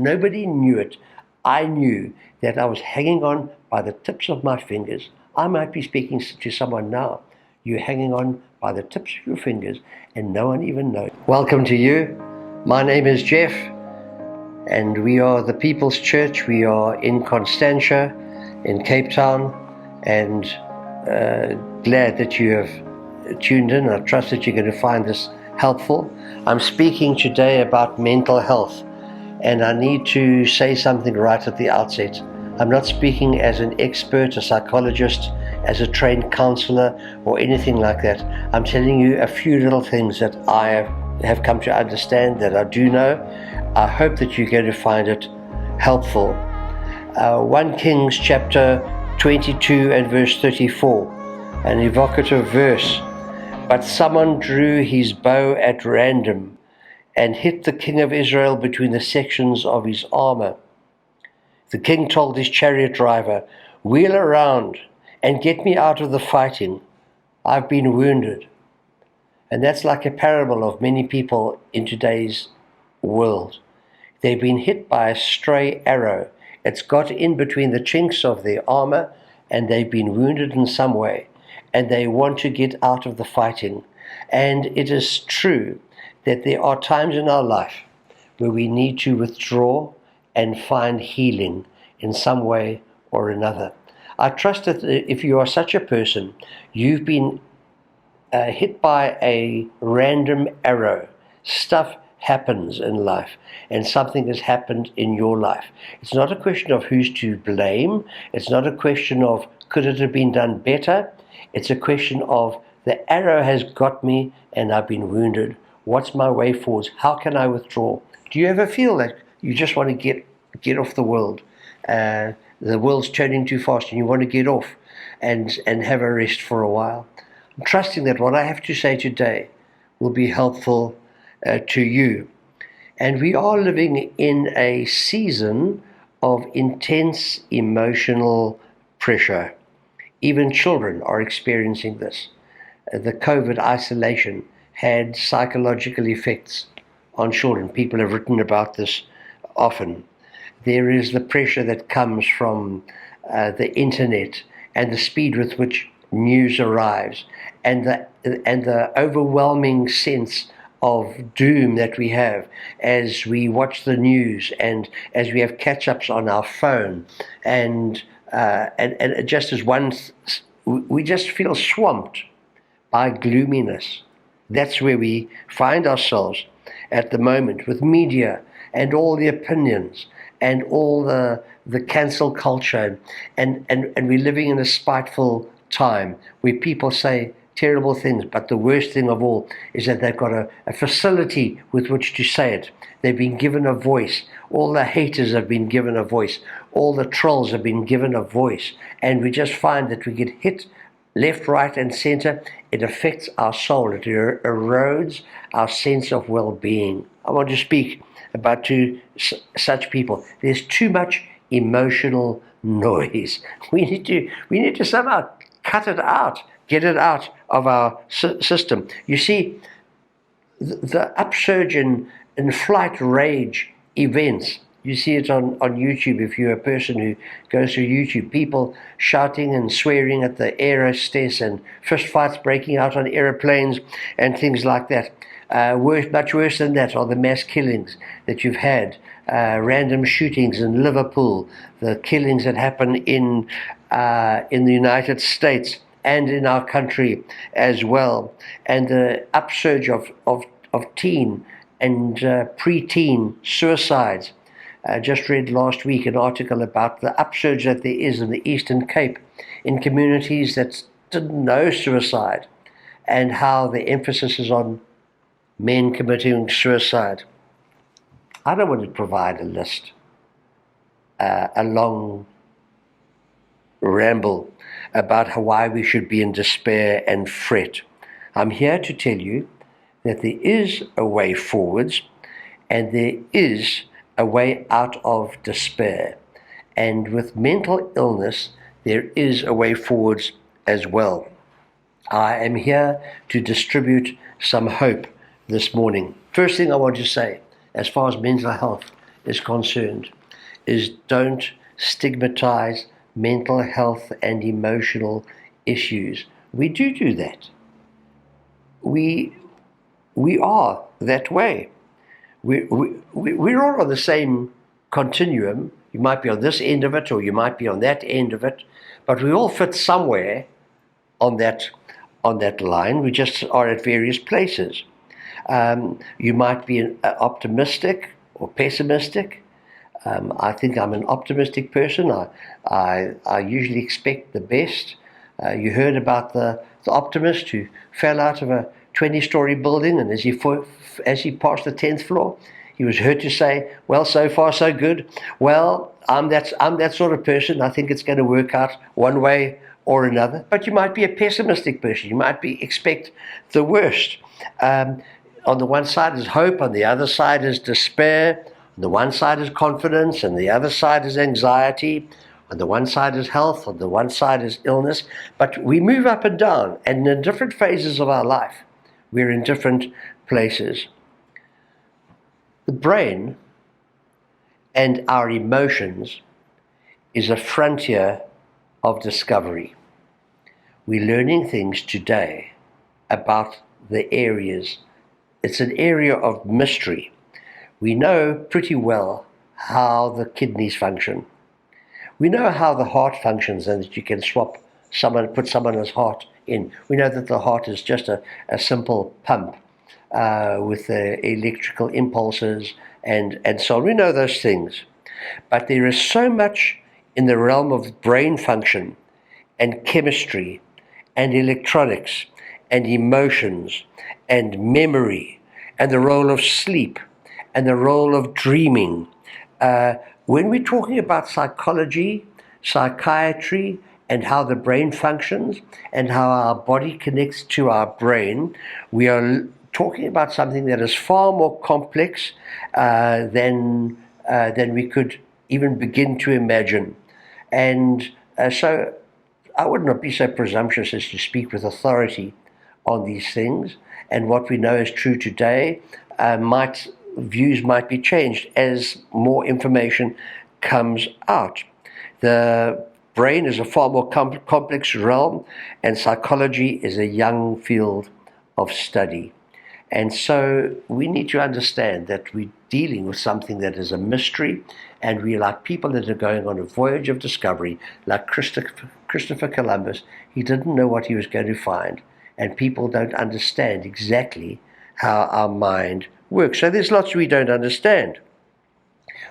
Nobody knew it. I knew that I was hanging on by the tips of my fingers. I might be speaking to someone now. You're hanging on by the tips of your fingers, and no one even knows. Welcome to you. My name is Jeff, and we are the People's Church. We are in Constantia, in Cape Town, and glad that you have tuned in. I trust that you're going to find this helpful. I'm speaking today about mental health, and I need to say something right at the outset. I'm not speaking as an expert, a psychologist, as a trained counselor, or anything like that. I'm telling you a few little things that I have come to understand, that I do know. I hope that you're going to find it helpful. 1 Kings chapter 22 and verse 34, an evocative verse. But someone drew his bow at random and hit the king of Israel between the sections of his armor. The king told his chariot driver, "Wheel around and get me out of the fighting. I've been wounded." And that's like a parable of many people in today's world. They've been hit by a stray arrow. It's got in between the chinks of their armor, and they've been wounded in some way, and they want to get out of the fighting. And it is true that there are times in our life where we need to withdraw and find healing in some way or another. I trust that if you are such a person, you've been hit by a random arrow. Stuff happens in life, and something has happened in your life. It's not a question of who's to blame. It's not a question of could it have been done better. It's a question of the arrow has got me and I've been wounded. What's my way forward? How can I withdraw? Do you ever feel that you just want to get off the world? The world's turning too fast and you want to get off and have a rest for a while. I'm trusting that what I have to say today will be helpful to you. And we are living in a season of intense emotional pressure. Even children are experiencing this. The COVID isolation had psychological effects on children. People have written about this often. There is the pressure that comes from the internet and the speed with which news arrives, and the overwhelming sense of doom that we have as we watch the news and as we have catch-ups on our phone, and just as we just feel swamped by gloominess. That's where we find ourselves at the moment, with media and all the opinions and all the cancel culture, and we're living in a spiteful time where people say terrible things, but the worst thing of all is that they've got a facility with which to say it. They've been given a voice. All the haters have been given a voice. All the trolls have been given a voice. And we just find that we get hit left, right, and center. It affects our soul. It erodes our sense of well-being. I want to speak about such people. There's too much emotional noise. We need to somehow cut it out, get it out of our system. You see, the upsurge in flight rage events, you see it on YouTube. If you're a person who goes to YouTube, people shouting and swearing at the air hostess, and fist fights breaking out on airplanes and things like that. Much worse than that are the mass killings that you've had, random shootings in Liverpool, the killings that happen in the United States and in our country as well, and the upsurge of teen and pre-teen suicides. Just read last week an article about the upsurge that there is in the Eastern Cape in communities that didn't know suicide, and how the emphasis is on men committing suicide. I don't want to provide a list, a long ramble about why we should be in despair and fret. I'm here to tell you that there is a way forwards, and there is a way out of despair. And with mental illness, there is a way forwards as well. I am here to distribute some hope this morning. First thing I want to say, as far as mental health is concerned, is don't stigmatize mental health and emotional issues. We do that. We are that way. We're all on the same continuum. You might be on this end of it, or you might be on that end of it, but we all fit somewhere on that line. We just are at various places. You might be optimistic or pessimistic. I think I'm an optimistic person. I usually expect the best. You heard about the optimist who fell out of a 20-story building, and as he passed the 10th floor, he was heard to say, "Well, so far so good." Well, I'm that sort of person. I think it's going to work out one way or another. But you might be a pessimistic person. You might expect the worst. On the one side is hope, on the other side is despair. On the one side is confidence, and the other side is anxiety. On the one side is health, on the one side is illness. But we move up and down, and in different phases of our life, we're in different places. The brain and our emotions is a frontier of discovery. We're learning things today about the areas. It's an area of mystery. We know pretty well how the kidneys function. We know how the heart functions, and that you can put someone's heart in. We know that the heart is just a simple pump with the electrical impulses and so on. We know those things. But there is so much in the realm of brain function and chemistry and electronics and emotions and memory and the role of sleep and the role of dreaming. When we're talking about psychology, psychiatry, and how the brain functions and how our body connects to our brain, we are talking about something that is far more complex than we could even begin to imagine. And so I would not be so presumptuous as to speak with authority on these things. And what we know is true today views might be changed as more information comes out. The brain is a far more complex realm, and psychology is a young field of study. And so we need to understand that we're dealing with something that is a mystery, and we're like people that are going on a voyage of discovery, like Christopher Columbus. He didn't know what he was going to find, and people don't understand exactly how our mind works. So there's lots we don't understand.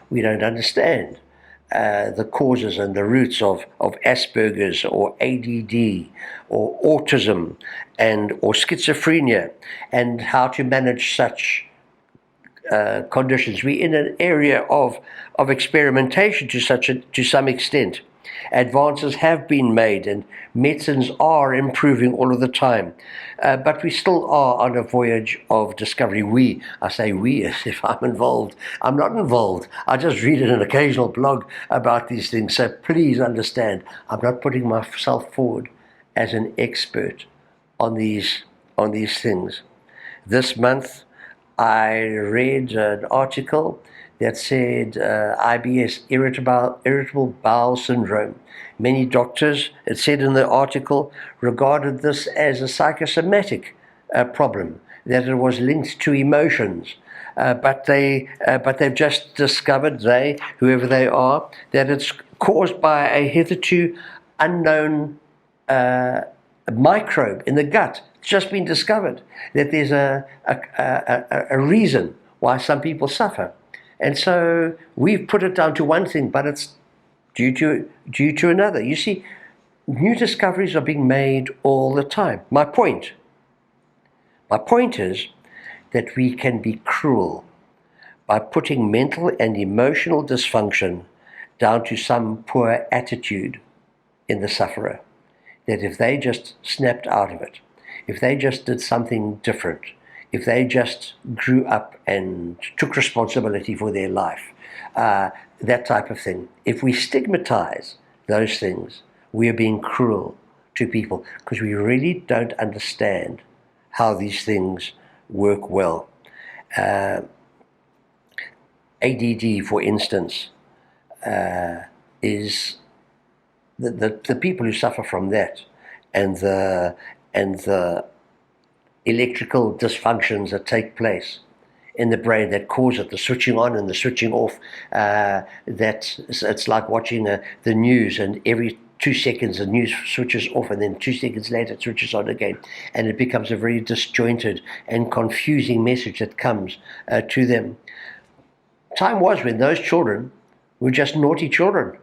We don't understand the causes and the roots of Asperger's or ADD or autism or schizophrenia, and how to manage such conditions. We're in an area of experimentation to some extent. Advances have been made, and medicines are improving all of the time. But we still are on a voyage of discovery. I say we as if I'm involved. I'm not involved. I just read an occasional blog about these things. So please understand, I'm not putting myself forward as an expert on these things. This month, I read an article that said IBS, irritable bowel syndrome. Many doctors, it said in the article, regarded this as a psychosomatic problem, that it was linked to emotions. But they've just discovered, whoever they are, that it's caused by a hitherto unknown microbe in the gut. It's just been discovered that there's a reason why some people suffer. And so we've put it down to one thing, but it's due to another. You see, new discoveries are being made all the time. My point is that we can be cruel by putting mental and emotional dysfunction down to some poor attitude in the sufferer. That if they just snapped out of it, if they just did something different, if they just grew up and took responsibility for their life, that type of thing. If we stigmatize those things, we are being cruel to people because we really don't understand how these things work well. ADD, for instance, is the people who suffer from that, and the electrical dysfunctions that take place in the brain that cause it, the switching on and the switching off. That it's like watching the news, and every 2 seconds the news switches off, and then 2 seconds later it switches on again, and it becomes a very disjointed and confusing message that comes to them. Time was when those children were just naughty children,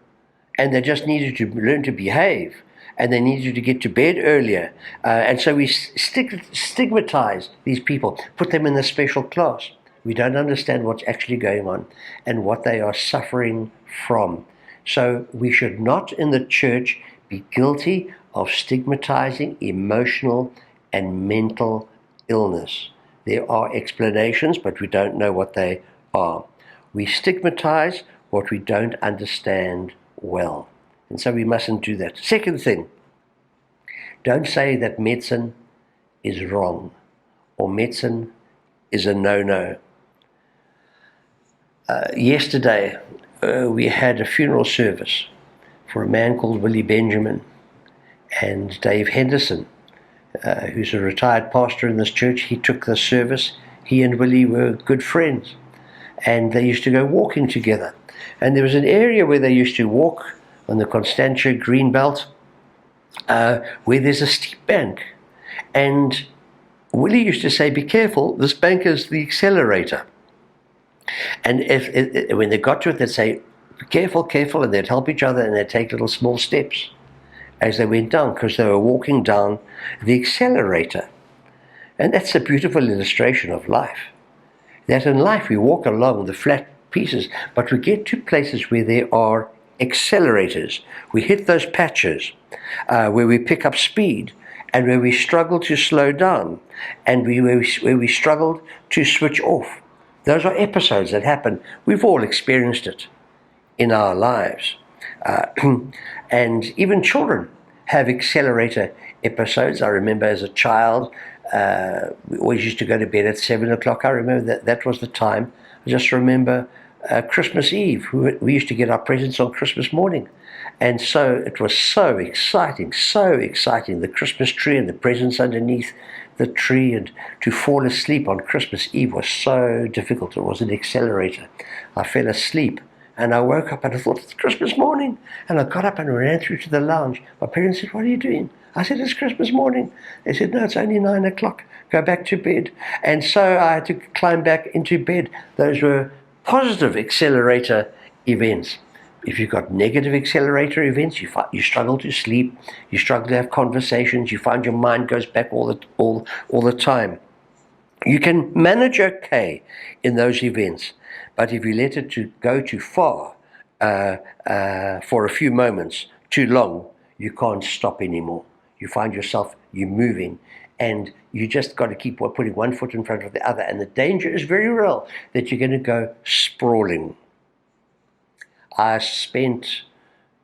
and they just needed to learn to behave, and they needed to get to bed earlier. And so we stigmatise these people, put them in a special class. We don't understand what's actually going on and what they are suffering from. So we should not in the church be guilty of stigmatizing emotional and mental illness. There are explanations, but we don't know what they are. We stigmatize what we don't understand well. And so we mustn't do that. Second thing, don't say that medicine is wrong or medicine is a no-no. Yesterday, we had a funeral service for a man called Willie Benjamin and Dave Henderson, who's a retired pastor in this church. He took the service. He and Willie were good friends, and they used to go walking together. And there was an area where they used to walk on the Constantia green belt, where there's a steep bank. And Willie used to say, be careful, this bank is the accelerator. And when they got to it, they'd say, be careful, careful, and they'd help each other, and they'd take little small steps as they went down, because they were walking down the accelerator. And that's a beautiful illustration of life. That in life we walk along the flat pieces, but we get to places where there are accelerators. We hit those patches where we pick up speed, and where we struggle to slow down, and where we struggle to switch off. Those are episodes that happen. We've all experienced it in our lives. And even children have accelerator episodes. I remember as a child, we always used to go to bed at 7 o'clock. I remember that was the time. I just remember Christmas Eve. We used to get our presents on Christmas morning. And so it was so exciting, the Christmas tree and the presents underneath the tree, and to fall asleep on Christmas Eve was so difficult. It was an accelerator. I fell asleep, and I woke up and I thought, it's Christmas morning. And I got up and ran through to the lounge. My parents said, what are you doing? I said, it's Christmas morning. They said, no, it's only 9 o'clock. Go back to bed. And so I had to climb back into bed. Those were positive accelerator events. If you've got negative accelerator events, you struggle to sleep, you struggle to have conversations, you find your mind goes back all the time. You can manage okay in those events, but if you let it go too far for a few moments, too long, you can't stop anymore. You find yourself, you're moving, and you just got to keep putting one foot in front of the other, and the danger is very real that you're going to go sprawling. I spent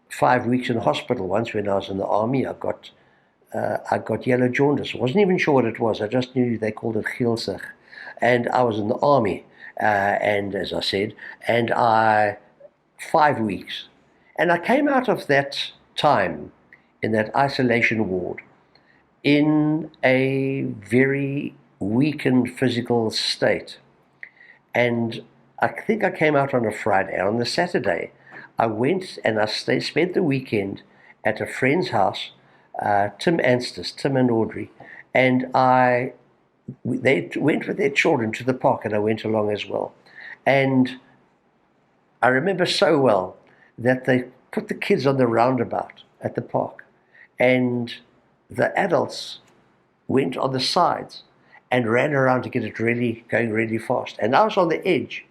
5 weeks in hospital once when I was in the army. I got yellow jaundice. I wasn't even sure what it was. I just knew they called it geelsig. And I was in the army, and as I said, 5 weeks. And I came out of that time in that isolation ward in a very weakened physical state. And I think I came out on a Friday. On the Saturday, I went and I spent the weekend at a friend's house, Tim and Audrey, and they went with their children to the park, and I went along as well. And I remember so well that they put the kids on the roundabout at the park, and the adults went on the sides and ran around to get it going really fast. And I was on the edge,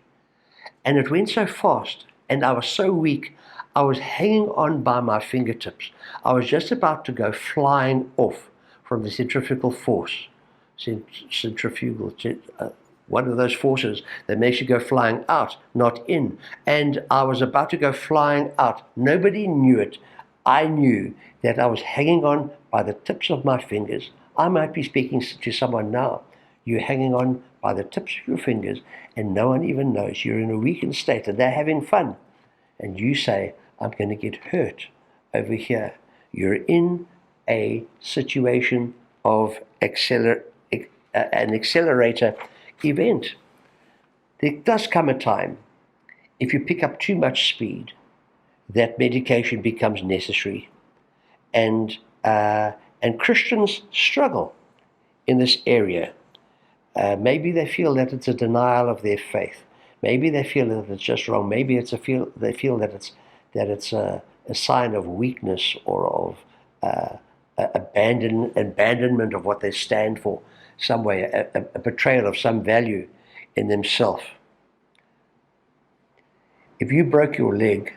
and it went so fast, and I was so weak, I was hanging on by my fingertips. I was just about to go flying off from the centrifugal force. Centrifugal, one of those forces that makes you go flying out, not in. And I was about to go flying out. Nobody knew it. I knew that I was hanging on by the tips of my fingers. I might be speaking to someone now. You're hanging on by the tips of your fingers, and no one even knows. You're in a weakened state, and they're having fun. And you say, I'm going to get hurt over here. You're in a situation of an accelerator event. There does come a time, if you pick up too much speed, that medication becomes necessary. And Christians struggle in this area. Maybe they feel that it's a denial of their faith. Maybe they feel that it's just wrong. Maybe they feel that it's a sign of weakness or of abandonment of what they stand for, some way, a betrayal of some value in themselves. If you broke your leg,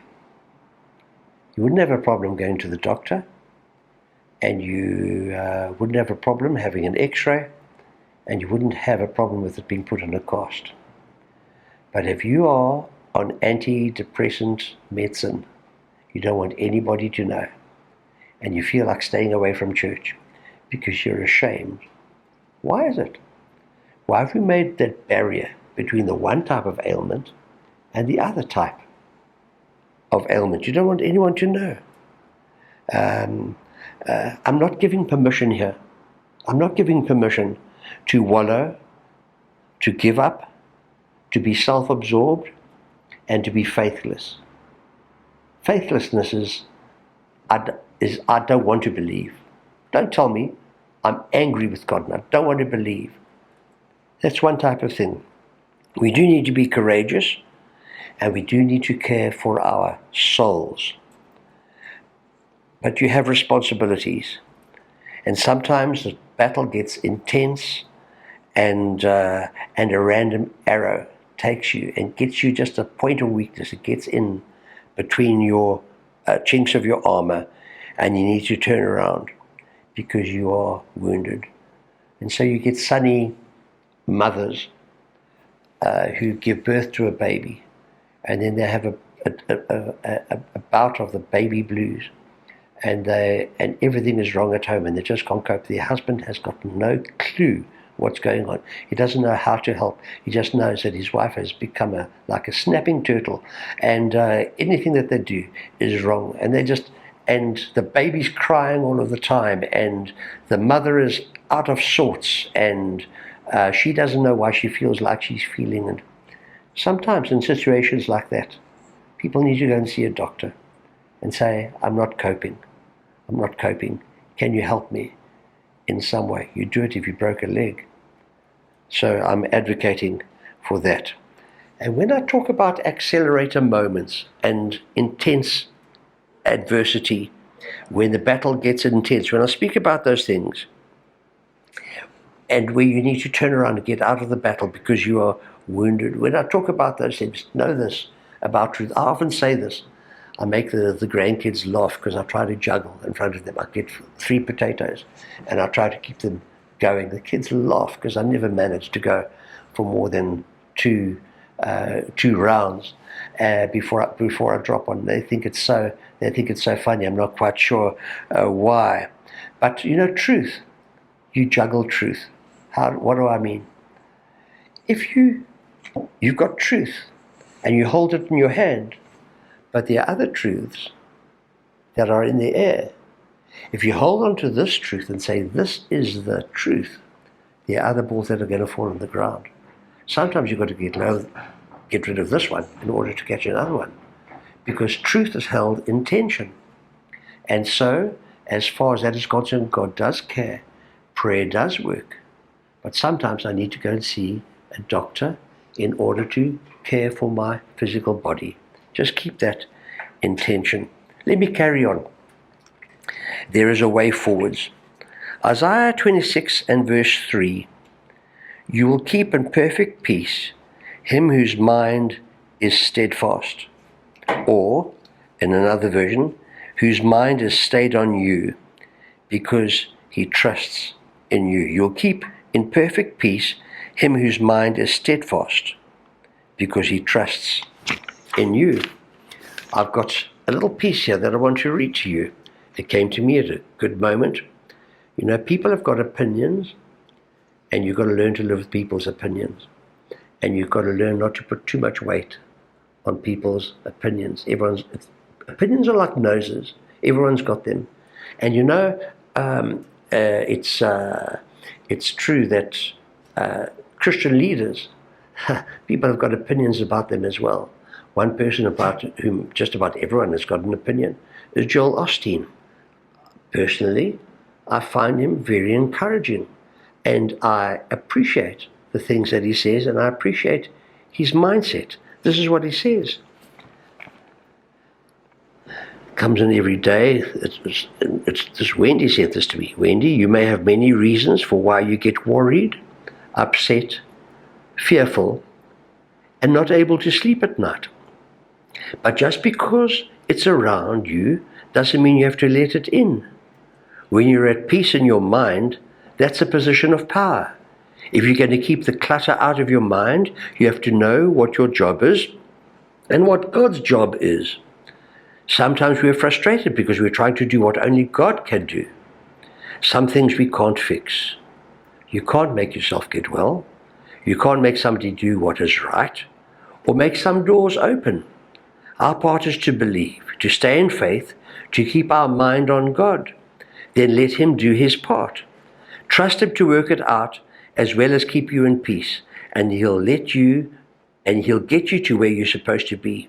you wouldn't have a problem going to the doctor, and you wouldn't have a problem having an x-ray, and you wouldn't have a problem with it being put in a cast. But if you are on antidepressant medicine, you don't want anybody to know, and you feel like staying away from church because you're ashamed. Why is it? Why have we made that barrier between the one type of ailment and the other type of ailment? You don't want anyone to know. I'm not giving permission here. I'm not giving permission to wallow, to give up, to be self-absorbed, and to be faithless. Faithlessness is I don't want to believe. Don't tell me I'm angry with God and I don't want to believe. That's one type of thing. We do need to be courageous, and we do need to care for our souls. But you have responsibilities. And sometimes the battle gets intense, and a random arrow takes you and gets you just a point of weakness. It gets in between your chinks of your armor, and you need to turn around because you are wounded. And so you get sunny mothers who give birth to a baby, and then they have a bout of the baby blues, and everything is wrong at home, and they just can't cope. Their husband has got no clue what's going on. He doesn't know how to help. He just knows that his wife has become like a snapping turtle, and anything that they do is wrong. And the baby's crying all of the time, and the mother is out of sorts, and she doesn't know why she feels like she's feeling. And sometimes in situations like that, people need to go and see a doctor and say, I'm not coping. I'm not coping. Can you help me in some way? You do it if you broke a leg. So I'm advocating for that. And when I talk about accelerator moments and intense adversity, when the battle gets intense, when I speak about those things, and where you need to turn around and get out of the battle because you are wounded, when I talk about those things, know this about truth. I often say this. I make the grandkids laugh because I try to juggle in front of them. I get 3 potatoes and I try to keep them going. The kids laugh because I never manage to go for more than two rounds before I drop one. They think it's so funny. I'm not quite sure why, but truth. You juggle truth. What do I mean? If you've got truth and you hold it in your hand, but there are other truths that are in the air. If you hold on to this truth and say, this is the truth, there are other balls that are going to fall on the ground. Sometimes you've got to get rid of this one in order to catch another one, because truth is held in tension. And so, as far as that is concerned, God does care. Prayer does work. But sometimes I need to go and see a doctor in order to care for my physical body. Just keep that in tension. Let me carry on. There is a way forwards. Isaiah 26 and verse 3. You will keep in perfect peace him whose mind is steadfast. Or, in another version, whose mind is stayed on you, because he trusts in you. You'll keep in perfect peace him whose mind is steadfast, because he trusts in you. I've got a little piece here that I want to read to you. It came to me at a good moment. People have got opinions, And you've got to learn to live with people's opinions. And you've got to learn not to put too much weight on people's opinions. Opinions are like noses. Everyone's got them. And it's true that Christian leaders, people have got opinions about them as well. One person about whom just about everyone has got an opinion is Joel Osteen. Personally, I find him very encouraging, and I appreciate the things that he says, and I appreciate his mindset. This is what he says. Comes in every day. This Wendy said this to me. Wendy, you may have many reasons for why you get worried, upset, fearful, and not able to sleep at night. But just because it's around you doesn't mean you have to let it in. When you're at peace in your mind, that's a position of power. If you're going to keep the clutter out of your mind, you have to know what your job is and what God's job is. Sometimes we're frustrated because we're trying to do what only God can do. Some things we can't fix. You can't make yourself get well. You can't make somebody do what is right or make some doors open. Our part is to believe, to stay in faith, to keep our mind on God. Then let Him do His part. Trust Him to work it out as well as keep you in peace, and He'll get you to where you're supposed to be.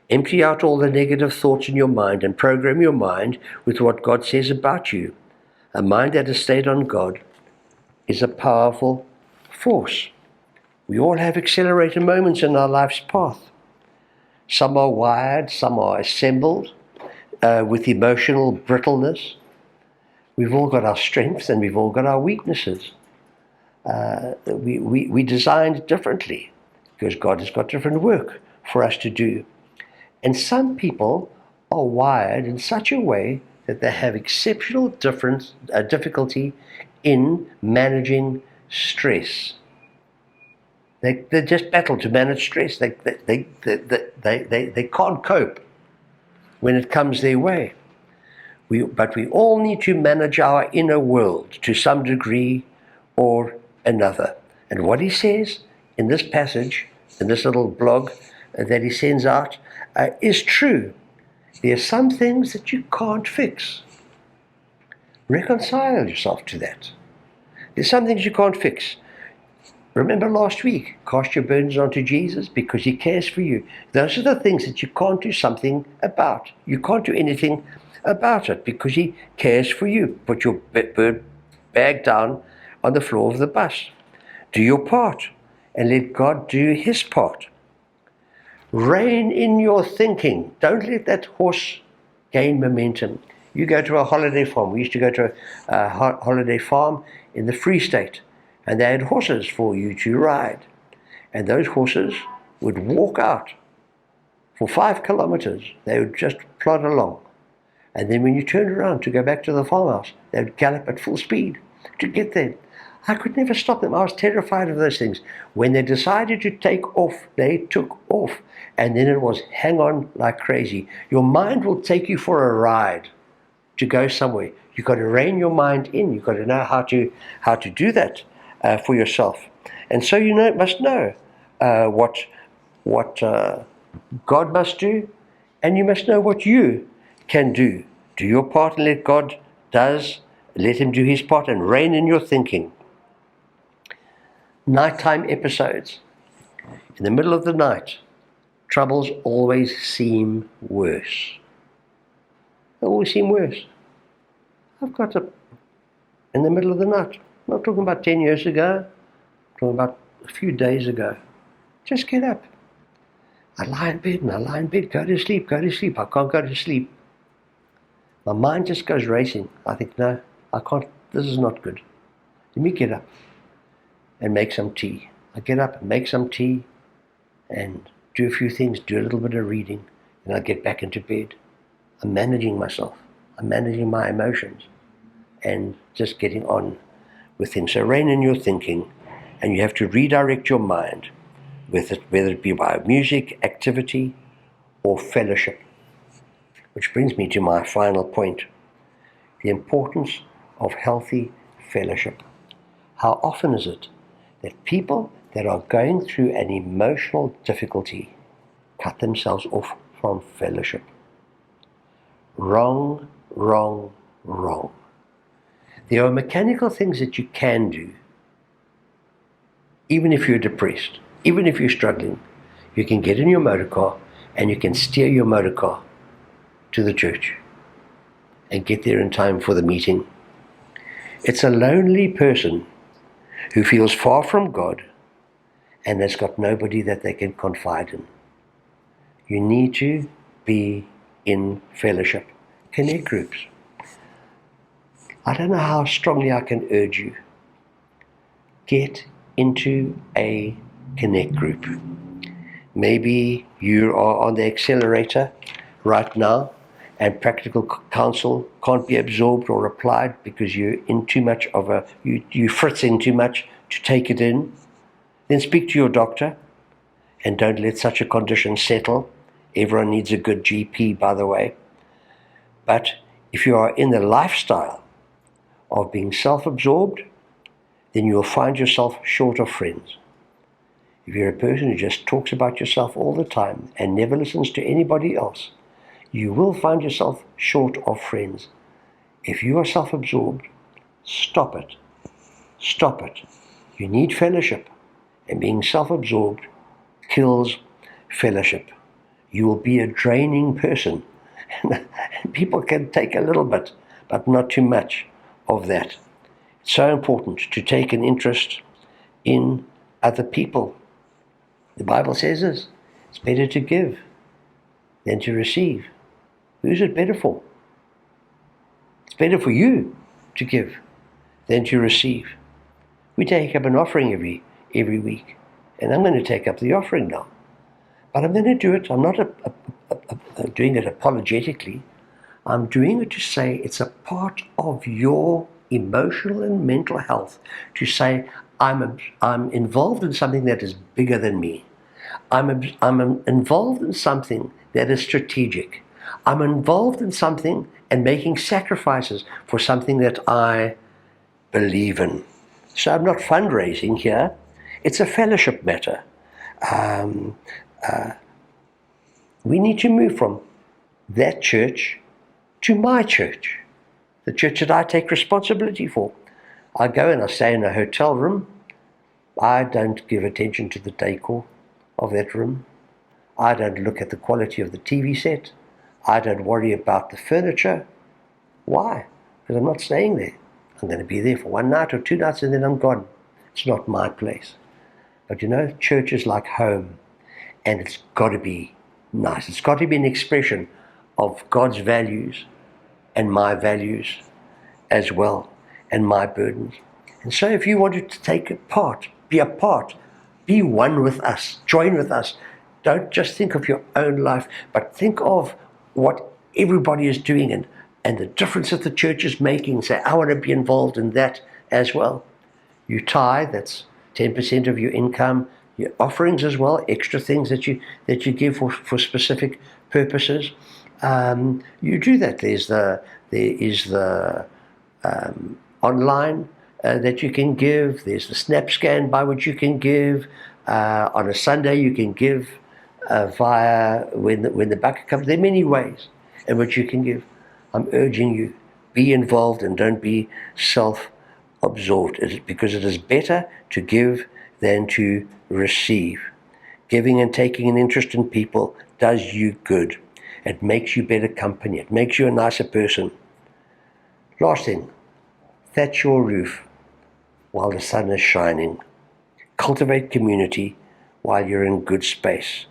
Empty out all the negative thoughts in your mind and program your mind with what God says about you. A mind that is stayed on God is a powerful force. We all have accelerated moments in our life's path. Some are wired, some are assembled with emotional brittleness. We've all got our strengths and we've all got our weaknesses. We designed differently because God has got different work for us to do. And some people are wired in such a way that they have exceptional difficulty in managing stress. They just battle to manage stress. They can't cope when it comes their way. But we all need to manage our inner world to some degree or another. And what he says in this passage, in this little blog that he sends out, is true. There are some things that you can't fix. Reconcile yourself to that. There's some things you can't fix. Remember last week, cast your burdens onto Jesus because He cares for you. Those are the things that you can't do something about. You can't do anything about it because He cares for you. Put your bag down on the floor of the bus. Do your part and let God do His part. Rein in your thinking. Don't let that horse gain momentum. You go to a holiday farm. We used to go to a holiday farm in the Free State, and they had horses for you to ride. And those horses would walk out for 5 kilometers. They would just plod along. And then when you turned around to go back to the farmhouse, they would gallop at full speed to get there. I could never stop them. I was terrified of those things. When they decided to take off, they took off. And then it was hang on like crazy. Your mind will take you for a ride to go somewhere. You've got to rein your mind in. You've got to know how to do that for yourself. And so you must know what God must do, and you must know what you can do. Do your part and let Him do His part, and rein in your thinking. Nighttime episodes. In the middle of the night, troubles always seem worse. They always seem worse. I've got in the middle of the night. I'm not talking about 10 years ago. I'm talking about a few days ago. Just get up. I lie in bed, go to sleep. I can't go to sleep. My mind just goes racing. I think, no, I can't, this is not good. Let me get up and make some tea. I get up and make some tea and do a few things, do a little bit of reading, and I get back into bed. I'm managing myself. I'm managing my emotions and just getting on with things. So rein in your thinking, and you have to redirect your mind, whether it be by music, activity, or fellowship. Which brings me to my final point, the importance of healthy fellowship. How often is it that people that are going through an emotional difficulty cut themselves off from fellowship? Wrong, wrong, wrong. There are mechanical things that you can do, even if you're depressed, even if you're struggling. You can get in your motor car and you can steer your motor car to the church and get there in time for the meeting. It's a lonely person who feels far from God and has got nobody that they can confide in. You need to be in fellowship, connect groups. I don't know how strongly I can urge you. Get into a connect group. Maybe you are on the accelerator right now and practical counsel can't be absorbed or applied because you're in too much of you fritzing too much to take it in. Then speak to your doctor and don't let such a condition settle. Everyone needs a good GP, by the way. But if you are in the lifestyle of being self-absorbed, then you will find yourself short of friends. If you're a person who just talks about yourself all the time and never listens to anybody else, you will find yourself short of friends. If you are self-absorbed, stop it. Stop it. You need fellowship, and being self-absorbed kills fellowship. You will be a draining person. People can take a little bit, but not too much of that. It's so important to take an interest in other people. The Bible says this, it's better to give than to receive. Who's it better for? It's better for you to give than to receive. We take up an offering every week, and I'm going to take up the offering now. But I'm going to do it, I'm not doing it apologetically. I'm doing it to say it's a part of your emotional and mental health to say, I'm involved in something that is bigger than me. I'm involved in something that is strategic. I'm involved in something and making sacrifices for something that I believe in. So I'm not fundraising here. It's a fellowship matter. We need to move from that church to my church, the church that I take responsibility for. I go and I stay in a hotel room. I don't give attention to the decor of that room. I don't look at the quality of the TV set. I don't worry about the furniture. Why? Because I'm not staying there. I'm going to be there for 1 night or 2 nights and then I'm gone. It's not my place. But you know, church is like home, and it's got to be nice. It's got to be an expression of God's values and my values as well, and my burdens. And so if you wanted to take a part, be one with us, join with us. Don't just think of your own life, but think of what everybody is doing and the difference that the church is making. Say, I want to be involved in that as well. You tithe, that's 10% of your income, your offerings as well, extra things that you give for specific purposes. You do that. There is the online that you can give. There's the SnapScan by which you can give. On a Sunday you can give via when the bucket comes. There are many ways in which you can give. I'm urging you, be involved and don't be self-absorbed, because it is better to give than to receive. Giving and taking an interest in people does you good. It makes you better company. It makes you a nicer person. Last thing, thatch your roof while the sun is shining. Cultivate community while you're in good space.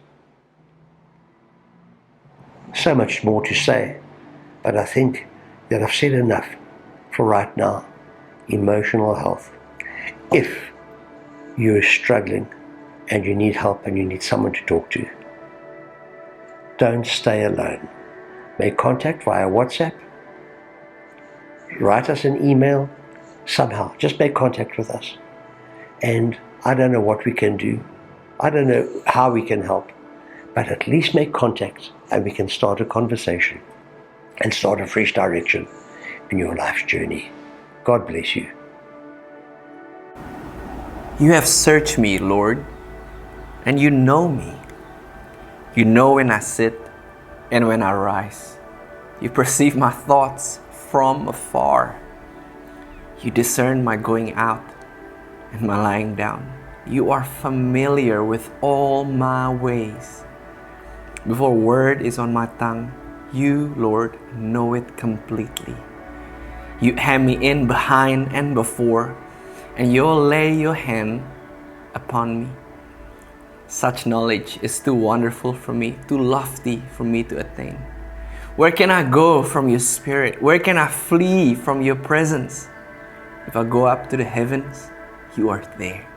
So much more to say, but I think that I've said enough for right now. Emotional health. If you're struggling and you need help and you need someone to talk to, don't stay alone. Make contact via WhatsApp. Write us an email. Somehow, just make contact with us. And I don't know what we can do. I don't know how we can help. But at least make contact and we can start a conversation and start a fresh direction in your life's journey. God bless you. You have searched me, Lord, and you know me. You know when I sit and when I rise. You perceive my thoughts from afar. You discern my going out and my lying down. You are familiar with all my ways. Before word is on my tongue, you, Lord, know it completely. You hem me in behind and before, and you'll lay your hand upon me. Such knowledge is too wonderful for me, too lofty for me to attain. Where can I go from your spirit? Where can I flee from your presence? If I go up to the heavens, you are there.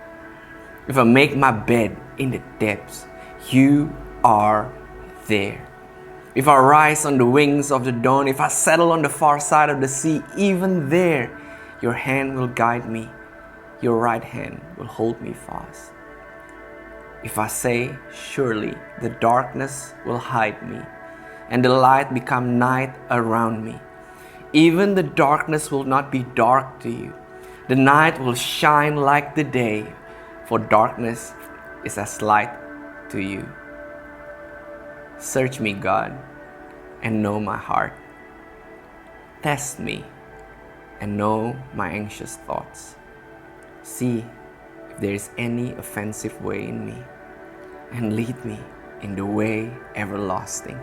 If I make my bed in the depths, you are there. If I rise on the wings of the dawn, if I settle on the far side of the sea, even there, your hand will guide me. Your right hand will hold me fast. If I say, surely the darkness will hide me, and the light become night around me, even the darkness will not be dark to you. The night will shine like the day, for darkness is as light to you. Search me, God, and know my heart. Test me and know my anxious thoughts. See if there is any offensive way in me, and lead me in the way everlasting.